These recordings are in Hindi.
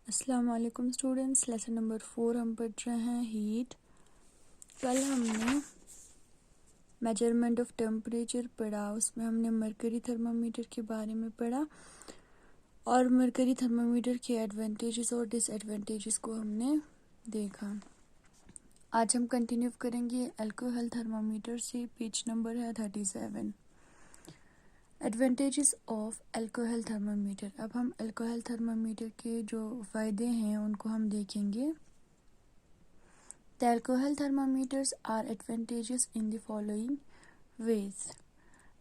अस्सलाम वालेकुम स्टूडेंट्स। लेसन नंबर 4 हम पढ़ रहे हैं हीट। कल हमने मेजरमेंट ऑफ टेम्परेचर पढ़ा, उसमें हमने मरकरी थर्मामीटर के बारे में पढ़ा और मरकरी थर्मामीटर के एडवांटेजेस और डिसएडवांटेजेस को हमने देखा। आज हम कंटिन्यू करेंगे अल्कोहल थर्मामीटर से। पेज नंबर है 37। Advantages of alcohol thermometer. अब हम अल्कोहल थर्मामीटर के जो फ़ायदे हैं उनको हम देखेंगे। The alcohol thermometers are advantages in the following ways.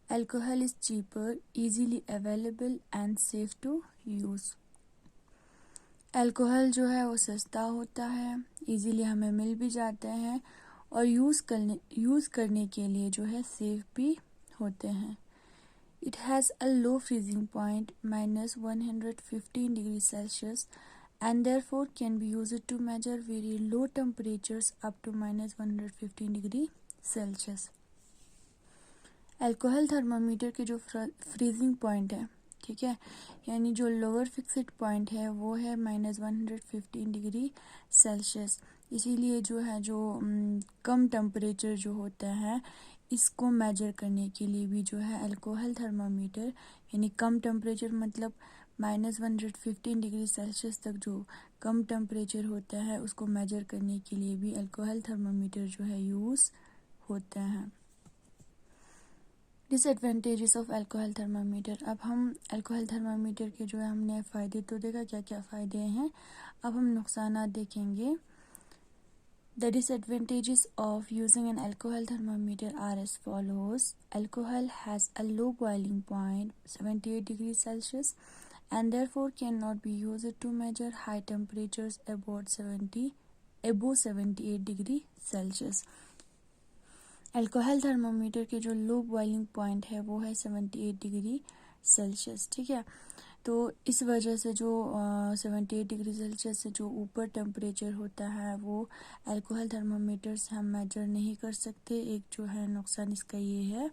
Alcohol is cheaper, easily available and safe to use. Alcohol जो है वो सस्ता होता है, इजीली हमें मिल भी जाते हैं और यूज़ करने के लिए जो है सेफ भी होते हैं। It has a low freezing point -115 degrees Celsius and therefore can be used to measure very low temperatures up to -115 degree Celsius। Alcohol thermometer के जो फ्रीजिंग पॉइंट है, ठीक है, यानी जो लोअर फिक्स्ड पॉइंट है वो है -115 डिग्री सेल्सियस। इसीलिए जो है जो कम टेम्परेचर जो होता है इसको मेजर करने के लिए भी जो है अल्कोहल थर्मामीटर, यानी कम टेम्परेचर मतलब -115 डिग्री सेल्सियस तक जो कम टेम्परेचर होता है उसको मेजर करने के लिए भी अल्कोहल थर्मामीटर जो है यूज़ होता है। Disadvantages of alcohol thermometer. अब हम अल्कोहल थर्मामीटर के जो है हमने फ़ायदे तो देखा क्या क्या फ़ायदे हैं, अब हम नुकसानात देखेंगे। The disadvantages of using an alcohol thermometer are as follows. Alcohol has a low boiling point, 78 degrees Celsius, and therefore cannot be used to measure high temperatures above 78 degree Celsius। Alcohol thermometer के जो लो बॉइलिंग पॉइंट है वो है 78 डिग्री सेल्सियस, ठीक है। तो इस वजह से जो 78 डिग्री सेल्सियस से जो ऊपर टेम्परेचर होता है वो अल्कोहल थर्मामीटर से हम मेजर नहीं कर सकते। एक जो है नुकसान इसका ये है,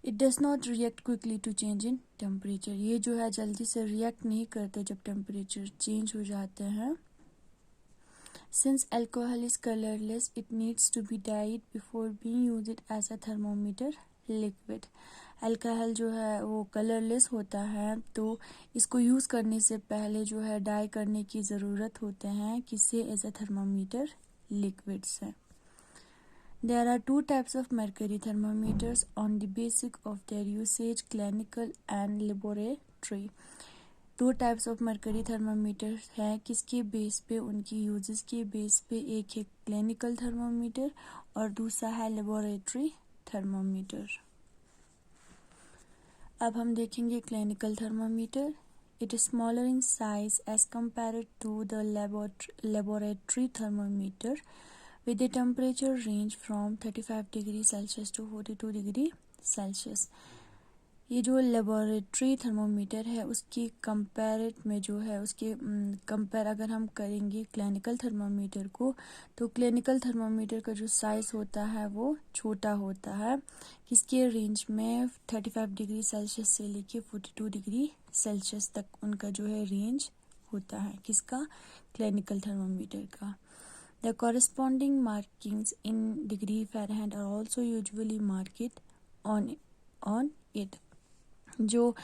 it does not react quickly to change in temperature. ये जो है जल्दी से रिएक्ट नहीं करते जब टेम्परेचर चेंज हो जाते हैं। Since alcohol is colorless, it needs to be dyed before being used as a thermometer liquid। Alcohol जो है वो कलरलेस होता है तो इसको यूज़ करने से पहले जो है डाई करने की ज़रूरत होते हैं, किससे? एज अ थर्मामीटर लिक्विड से। There are two types of mercury thermometers on the basis of their usage, clinical and laboratory। दो टाइप्स ऑफ मरकरी थर्मामीटर है, किसके बेस पे? उनकी यूजेस के बेस पे। एक है क्लिनिकल थर्मामीटर और दूसरा है लेबोरेटरी थर्मामीटर। अब हम देखेंगे clinical thermometer. It is smaller in size as compared to the laboratory thermometer with the temperature range from 35 degree Celsius to 42 degree Celsius. ये जो लेबोरेटरी थर्मोमीटर है उसकी कंपेरेट में जो है उसके कंपेयर अगर हम करेंगे क्लिनिकल थर्मोमीटर को, तो क्लिनिकल थर्मोमीटर का जो साइज़ होता है वो छोटा होता है, किसके रेंज में? 35 डिग्री सेल्सियस से लेके 42 डिग्री सेल्सियस तक उनका जो है रेंज होता है, किसका? क्लिनिकल थर्मोमीटर का। The corresponding markings in degree Fahrenheit are also usually marked on it. जो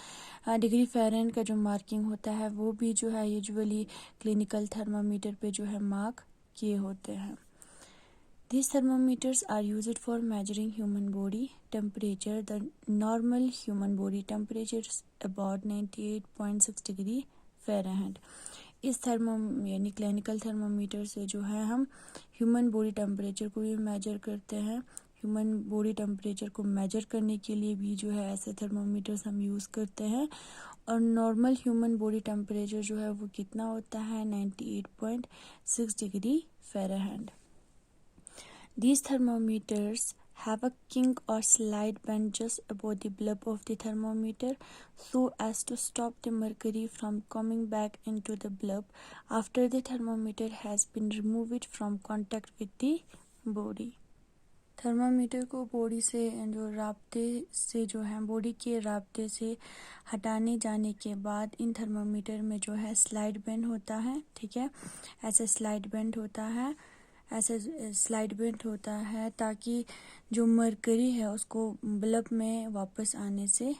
डिग्री फ़ारेनहाइट का जो मार्किंग होता है वो भी जो है यूजुअली क्लिनिकल थर्मामीटर पे जो है मार्क किए होते हैं। These thermometers are used for measuring human body temperature. The normal human body temperature is about 98.6 degree Fahrenheit. इस यानी क्लिनिकल थर्मामीटर से जो है हम ह्यूमन बॉडी टेम्परेचर को भी मेजर करते हैं। ह्यूमन बॉडी टेम्परेचर को मेजर करने के लिए भी जो है ऐसे थर्मामीटर्स हम यूज़ करते हैं। और नॉर्मल ह्यूमन बॉडी टेम्परेचर जो है वो कितना होता है? 98.6 degree Fahrenheit. These thermometers have a kink or slide bend just above the bulb of the thermometer so as to stop the mercury from coming back into the bulb after the thermometer has been removed from contact with the body। Thermometer को बॉडी से जो राब्ते से जो है बॉडी के राब्ते से हटाने जाने के बाद इन थर्मामीटर में जो है स्लाइड बेंड होता है, ठीक है। ऐसे स्लाइड बेंड होता है ताकि जो मरकरी है उसको बल्ब में वापस आने से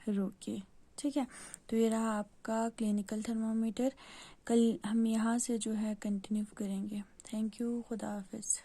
रोके, ठीक है। तो ये रहा आपका क्लिनिकल थर्मामीटर। कल हम यहाँ से जो है कंटिन्यू करेंगे। थैंक यू, खुदा हाफिज़।